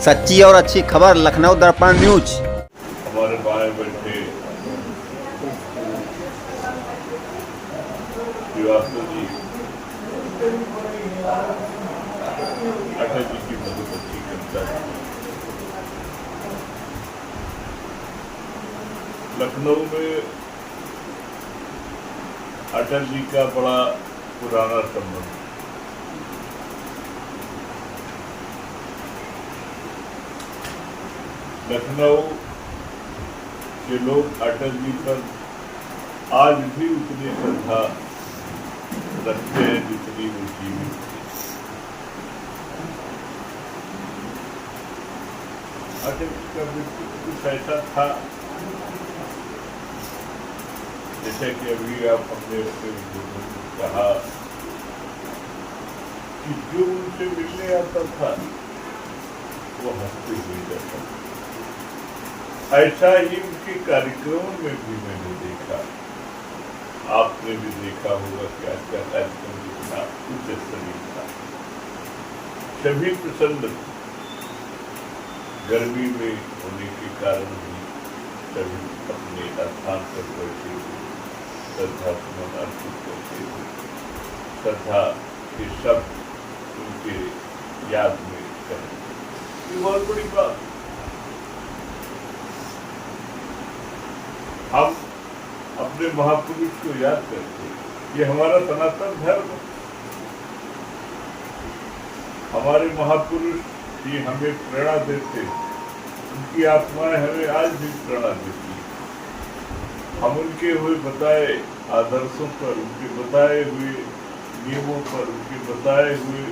सच्ची और अच्छी खबर लखनऊ दर्पण न्यूज। हमारे बाएं बैठे श्रीवास्तव जी अटल जी की बहुत अच्छी कविता थी। लखनऊ में अटल जी का बड़ा पुराना संबंध। लखनऊ के लोग अटल जी पर आज भी उतनी श्रद्धा रखते हैं जितनी वो जीवित थे। अटल जी का व्यक्तित्व कुछ ऐसा था, जैसे कि अभी आप अपने कहा कि जो उनसे मिलने आता था वो हंसते हुए जाता था। ऐसा ही उनके कार्यक्रमों में भी मैंने देखा, आपने भी देखा होगा क्या क्या कार्यक्रम था, उच्च स्तरीय था, सभी प्रसन्न। गर्मी में होने के कारण भी सभी अपने स्थान पर बैठे हुए श्रद्धा सुमन अर्पित करते हुए श्रद्धा के शब्द उनके याद में करें। ये बहुत बड़ी बात। हम अपने महापुरुष को याद करते, ये हमारा सनातन धर्म। हमारे महापुरुष ही हमें प्रेरणा देते, उनकी आत्माएं हमें आज भी प्रेरणा देती है। हम उनके हुए बताए आदर्शों पर, उनके बताए हुए नियमों पर, उनके बताए हुए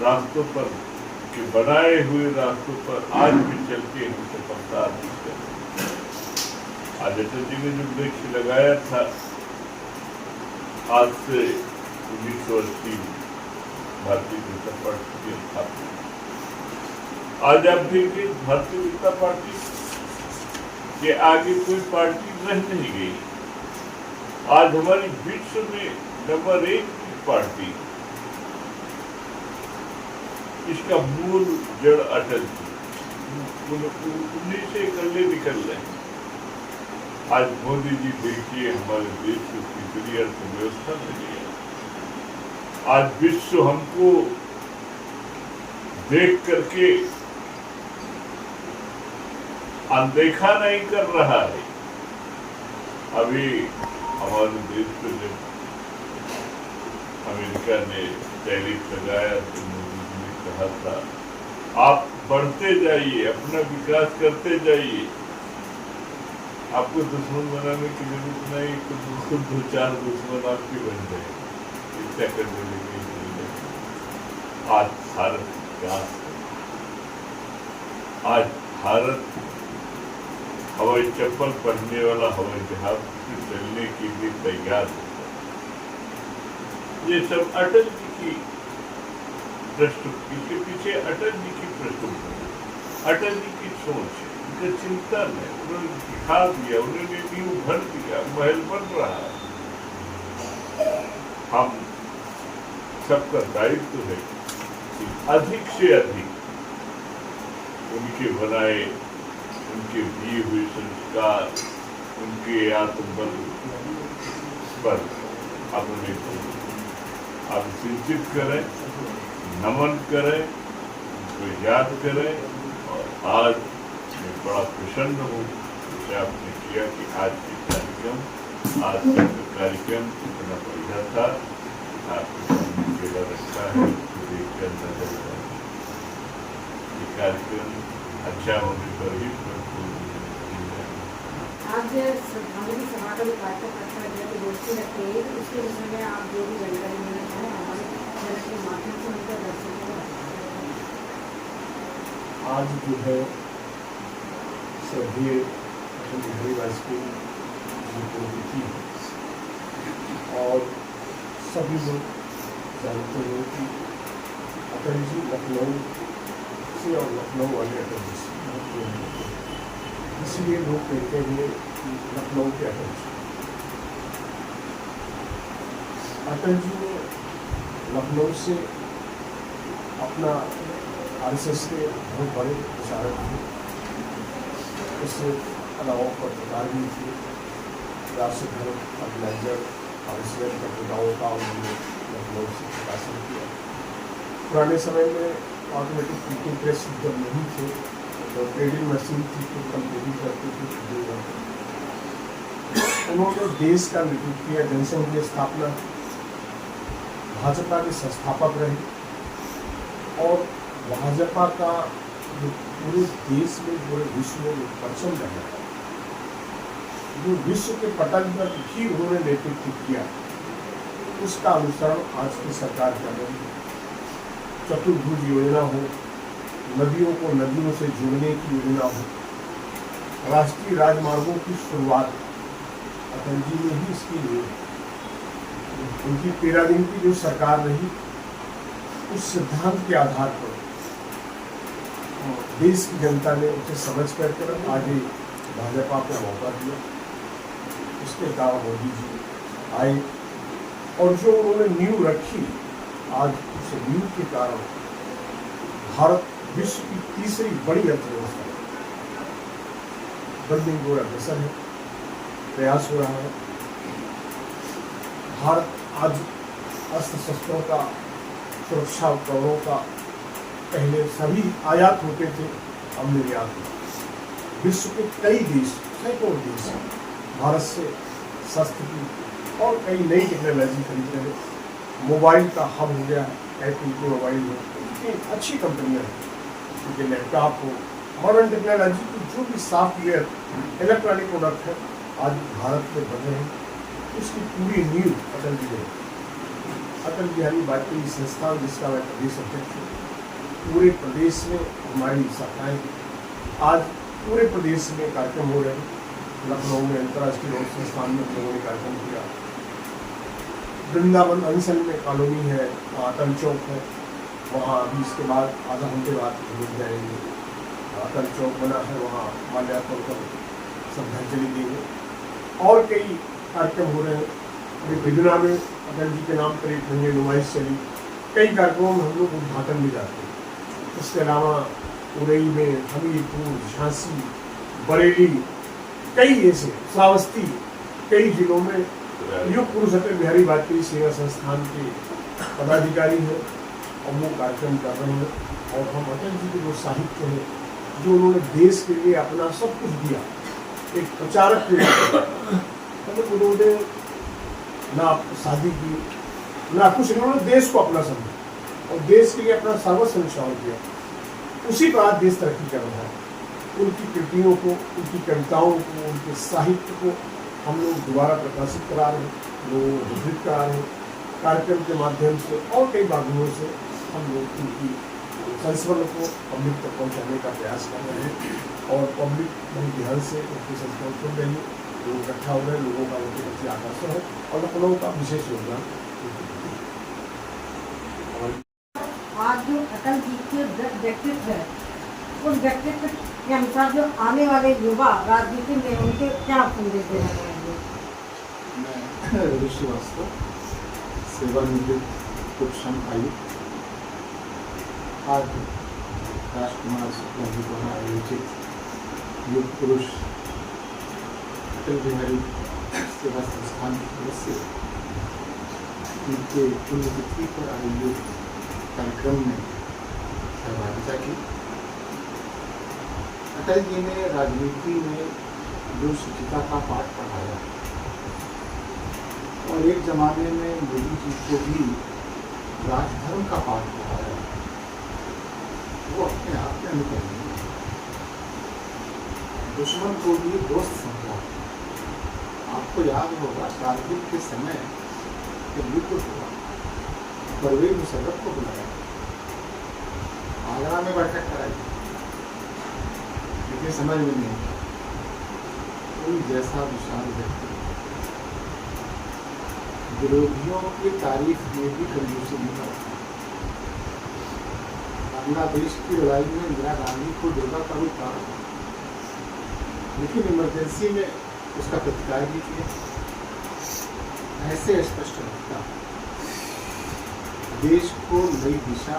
रास्तों पर, उनके बनाए हुए रास्तों पर आज भी चल के हम सफलता अर्जित करते। आज अटल जी ने जो वृक्ष लगाया था आज से 1980 भारतीय जनता पार्टी की स्थापना। आज आप देखिए भारतीय जनता पार्टी के आगे कोई पार्टी रह नहीं गई। आज हमारी विश्व में नंबर 1 की पार्टी, इसका मूल जड़ अटल जी, उन्हीं से इकल्ले निकल रहे हैं। आज मोदी जी देखिए हमारे देश को कितनी अर्थव्यवस्था मिली है। आज विश्व हमको देख करके अनदेखा नहीं कर रहा है। अभी हमारे देश पे जब अमेरिका ने टैरिफ लगाया तो मोदी जी ने कहा था आप बढ़ते जाइए, अपना विकास करते जाइए, आपको दुश्मन बनाने की जरूरत नहीं, तो दो चार दुश्मन आपके बन जाए। क्या करने लगे? आज भारत विकास, आज भारत हवाई चप्पल पहनने वाला हवाई जहाज से चलने के लिए तैयार है। ये सब अटल जी की पृष्ठभूमि के पीछे, अटल जी की पृष्ठभूमि, अटल जी की सोच, उनका चिंतन है। उन्होंने दिखा दिया, उन्होंने नींव भर दिया, महल बन रहा है। हम सबका दायित्व है कि अधिक से अधिक उनके बनाए, उनके दिए हुए संस्कार, उनके आत्मबल पर अपने आप सिंचित करें, नमन करें, उनको याद करें। और आज मैं बड़ा प्रसन्न हूँ जैसे आपने किया कि आज के कार्यक्रम, आज का कार्यक्रम इतना बढ़िया था। आपने केला रखा है तो देख कर अंदाजा लगा ये कार्यक्रम अच्छा होने पर ही आज श्रद्धांजलि सभा का जो कार्यक्रम रखा गया तो गोष्ठी रखी है, उसके विषय में आप जो भी जानकारी देना चाहें हमारे चैनल के माध्यम से उनका दर्शकों को। आज जो है स्वर्गीय अटल बिहारी वाजपेयी जी को तिथि है और सभी लोग जानते हैं कि अटल जी लखनऊ से और लखनऊ वाले अटल जी से, इसलिए लोग कहते हैं कि लखनऊ के अटल जी। अटल जी ने लखनऊ से अपना आरएसएस के बहुत बड़े प्रचारक थे। इससे अलावा पत्रकार भी थे। राष्ट्रधर्म ऑर्गेनाइजर आरएसएस पत्रिकाओं का उन्होंने लखनऊ से प्रकाशन किया। पुराने समय में ऑटोमेटिक प्रिंटिंग प्रेस जब नहीं थे तो ट्रेडिंग मशीन थी तो कम ट्रेडिंग करते थे। उन्होंने देश का नेतृत्व किया, जनसंघ की स्थापना, भाजपा के संस्थापक रहे और भाजपा का जो पूरे देश में पूरे विश्व में जो परचम रहा है, जो विश्व के पटल पर भी उन्होंने नेतृत्व किया, उसका अनुसरण आज की सरकार कर रही है। चतुर्भुज योजना हो, नदियों को नदियों से जोड़ने की योजना हो, राष्ट्रीय राजमार्गों की शुरुआत अटल जी ने ही इसकी ली। उनकी 13 दिन की जो सरकार रही, उस सिद्धांत के आधार पर देश की जनता ने उसे समझ कर आगे भाजपा को मौका दिया। उसके कारण मोदी जी आए और जो उन्होंने नींव रखी, आज उस नींव के कारण भारत विश्व की तीसरी बड़ी अर्थव्यवस्था बनने की ओर अग्रसर है, प्रयास हो रहा है। भारत आज अस्त्र शस्त्रों का, सुरक्षा उपकरणों का, पहले सभी आयात होते थे, अब निर्यात होते। विश्व के कई देश, सैकड़ों देश भारत से शस्त्र की और कई नई टेक्नोलॉजी खरीद रहे हैं। मोबाइल का हब हो गया है, एप्पल के मोबाइल हो, इतनी अच्छी कंपनियां हैं, उनके लैपटॉप हो, मॉडर्न टेक्नोलॉजी की जो भी सॉफ्टवेयर इलेक्ट्रॉनिक प्रोडक्ट है आज भारत में बन रहे हैं। उसकी पूरी नींव अटल जी ने, अटल बिहारी वाजपेयी संस्थान जिसका मैं प्रदेश अध्यक्ष हूँ, पूरे प्रदेश में हमारी शाखाएं, आज पूरे प्रदेश में कार्यक्रम हो रहे हैं। लखनऊ में अंतर्राष्ट्रीय रोड संस्थान में लोगों ने कार्यक्रम किया। वृंदावन अंचल में कॉलोनी है, अटल चौक है, वहाँ अभी इसके बाद आधा घंटे बाद लोग जाएंगे। अटल चौक बना है, वहाँ माल्यार्पण कर श्रद्धांजलि देंगे। और कई कार्यक्रम हो रहे हैं। अभी बिजना में अटल जी के नाम पर एक रंगे नुमाइश चली। कई कार्यक्रमों में हम लोग उद्घाटन भी जाते हैं। इसके अलावा उरई में, हमीरपुर, झांसी, बरेली, कई ऐसे श्रावस्ती, कई जिलों में युग पुरुष अटल बिहारी वाजपेयी सेवा संस्थान के पदाधिकारी हैं और वो कार्यक्रम कर रहे हैं। और हम अटल जी के जो साहित्य है, जो उन्होंने देश के लिए अपना सब कुछ दिया, एक प्रचारक के लिए मतलब उन्होंने ना शादी की, ना कुछ, उन्होंने देश को अपना समझा और देश के लिए अपना सर्वस्व न्यौछावर किया। उसी पर आज देश तरक्की कर रहा है। उनकी कृतियों को, उनकी कविताओं को, उनके साहित्य को हम लोग दोबारा प्रकाशित करा रहे हैं, लोगों को वितरित करा रहे हैं। कार्यक्रम के माध्यम से और कई माध्यमों से हम लोग उनकी संस्मरण को पब्लिक तक पहुँचाने का प्रयास कर रहे हैं और पब्लिक बहुत ध्यान से उनकी संस्मरण सुन रही है। लोग इकट्ठा हो रहे हैं, लोगों का उनके प्रति आकर्षण है और लखनऊ का विशेष योगदान। आज जो अटल जी के व्यक्तित्व है, उस व्यक्तित्व के अनुसार जो आने वाले युवा राजनीति में उनके क्या संदेश देना चाहेंगे? मैं रवि श्रीवास्तव, सेवानिवृत्त उप श्रम आयुक्त, आज राजकुमार शुक्ला जी द्वारा आयोजित युग पुरुष अटल बिहारी सेवा संस्थान की तरफ से उनके पुण्यतिथि पर आयोजित कार्यक्रम में सहभागिता की। अटल जी ने राजनीति में जो शिक्षिता का पाठ पढ़ाया और एक जमाने में मोदी जी को भी राजधर्म का पाठ पढ़ाया, वो अपने आप में अनुकरणीय है। दुश्मन को भी दोस्त समझा। आपको याद होगा कारगिल के समय जब युद्ध हुआ, परवेज मुशर्रफ को बुलाया, आगरा में बैठक कराई, लेकिन समझ में नहीं कोई जैसा विशाल व्यक्ति विरोधियों की तारीफ में भी कंजूसी नहीं करता। बांग्लादेश की लड़ाई में इंदिरा गांधी को दुर्गा का रूप था, लेकिन इमरजेंसी में उसका प्रतिकार भी किया। ऐसे स्पष्ट रखता देश को नई दिशा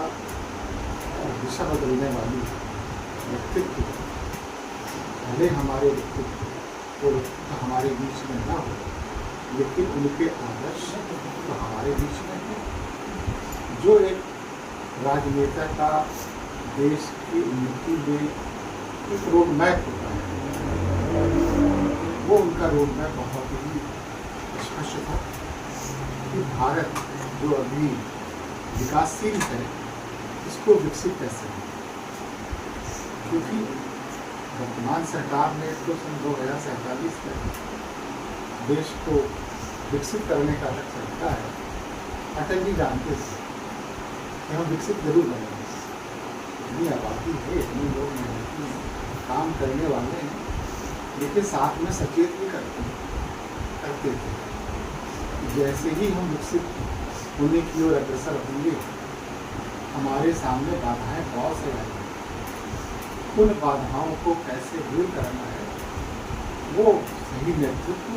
और दिशा बदलने वाली व्यक्तित्व भले हमारे व्यक्तित्व और हमारे बीच में ना हो, लेकिन उनके आदर्श तो हमारे बीच में है। जो एक राजनेता का देश की उन्नति में एक रोड मैप होता है, वो उनका रोड मैप बहुत ही स्पष्ट था कि भारत जो अभी विकासशील है इसको विकसित कैसे हो, क्योंकि वर्तमान सरकार ने तो सन 2047 तक देश को विकसित करने का लक्ष्य रखा है। अटल जी जानते थे कि हम विकसित जरूर बनेंगे, इतनी आबादी है, इतने लोग मेहनती काम करने वाले हैं, लेकिन साथ में सचेत भी करते थे। जैसे ही हम विकसित होने की ओर अग्रसर होंगे, हमारे सामने बाधाएं बहुत से आएंगी। उन बाधाओं को कैसे दूर करना है, वो सही नेतृत्व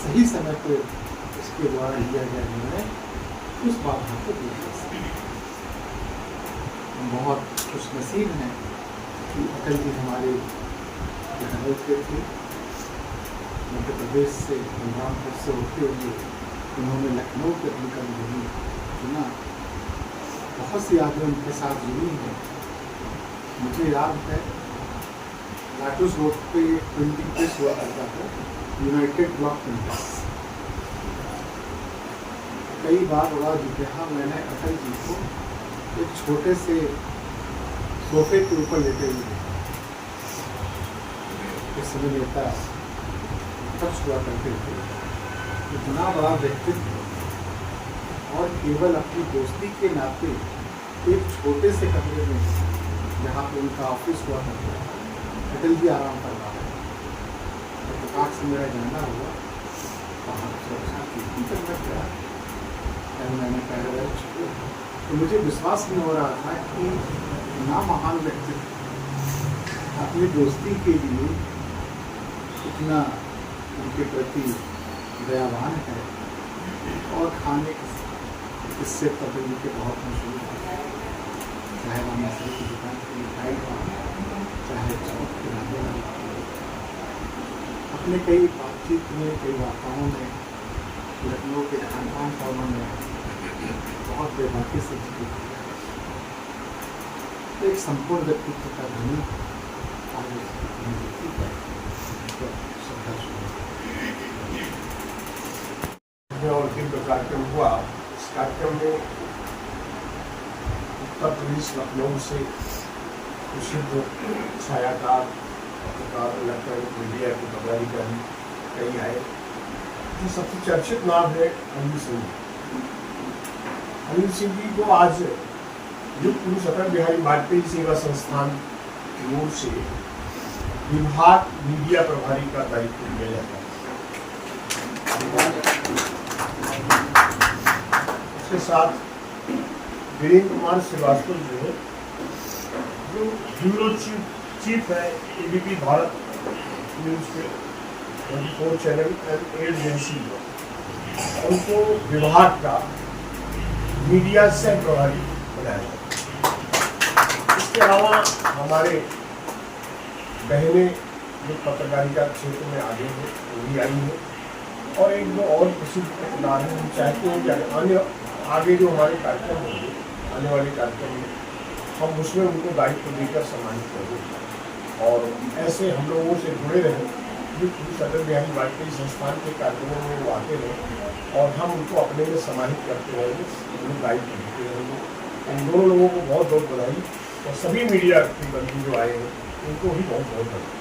सही समय पर इसके द्वारा लिया गया निर्णय उस बाधा को दूर कर सकते हैं। हम बहुत खुशनसीब हैं कि अटल जी हमारे लखनऊ के थे। मध्य प्रदेश से बलरामपुर से होते हुए उन्होंने लखनऊ के अपनी कर्मभूमि चुना। बहुत सी यादें उनके साथ जुड़ी हैं। मुझे याद है लाटूस रोड पे प्रिंटिंग प्रेस हुआ करता था, यूनाइटेड ब्लॉक प्रिंटर्स। कई बार बड़ा जहाँ मैंने अटल जी को एक छोटे से सोफे के ऊपर लेटे हुए देखा। इस समय नेता तब हुआ करते थे, इतना बड़ा व्यक्तित्व और केवल अपनी दोस्ती के नाते एक छोटे से कमरे में जहाँ पे उनका ऑफिस हुआ करता था, अटल जी आराम कर रहा है। तो प्रकाश से मेरा जानना हुआ, वहाँ सुरक्षा की जरूरत क्या है, मैंने पैरवेल छुए तो मुझे विश्वास नहीं हो रहा था कि ना महान व्यक्तित्व अपनी दोस्ती के लिए इतना उनके प्रति दयावान है। और खाने इससे पतंग के बहुत मशहूर है, चाहे वह मछली की दुकान की मिठाई का, चाहे चौक के राधे वाले। अपने कई बातचीत में, कई वार्ताओं में लखनऊ के खान पान का उन्होंने बहुत बेबाकी से जिक्र किया। एक संपूर्ण व्यक्तित्व का धनी आगे और दिव्य कार्यक्रम हुआ। इस कार्यक्रम में उत्तर प्रदेश लखनऊ से प्रसिद्ध छायाकार, पत्रकार, इलेक्ट्रॉनिक मीडिया के पदाधिकारी कई आए। जो सबसे चर्चित नाम है अनिल सिंह। अनिल सिंह जी को आज युग पुरुष अटल बिहारी वाजपेयी सेवा संस्थान की ओर से विभाग मीडिया प्रभारी का दायित्व दिया जाता है। उसके साथ वीरेंद्र कुमार श्रीवास्तव जो है, जो ब्यूरो चीफ है एबीपी भारत न्यूज के 24 चैनल एंड एड एजेंसी, उनको विभाग का मीडिया सह प्रभारी बनाया जाता है। इसके अलावा हमारे बहनें जो पत्रकारिता क्षेत्र में आगे हैं वो भी आई हैं, और एक दो और प्रसिद्ध पत्रकार हैं। हम चाहते हैं कि अन्य आगे जो हमारे कार्यक्रम होंगे, आने वाले कार्यक्रम में हम उसमें उनको दायित्व देकर सम्मानित करें और ऐसे हम लोगों से जुड़े रहें। जो पुरुष अटल बिहारी वाजपेयी संस्थान के कार्यक्रमों में वो आते रहें और हम उनको अपने में समाहित करते रहेंगे, उन्हें दायित्व देते रहेंगे। इन दोनों लोगों को बहुत बहुत बधाई, और सभी मीडिया के बंधु जो आए हैं उनको भी बहुत बहुत बधाई।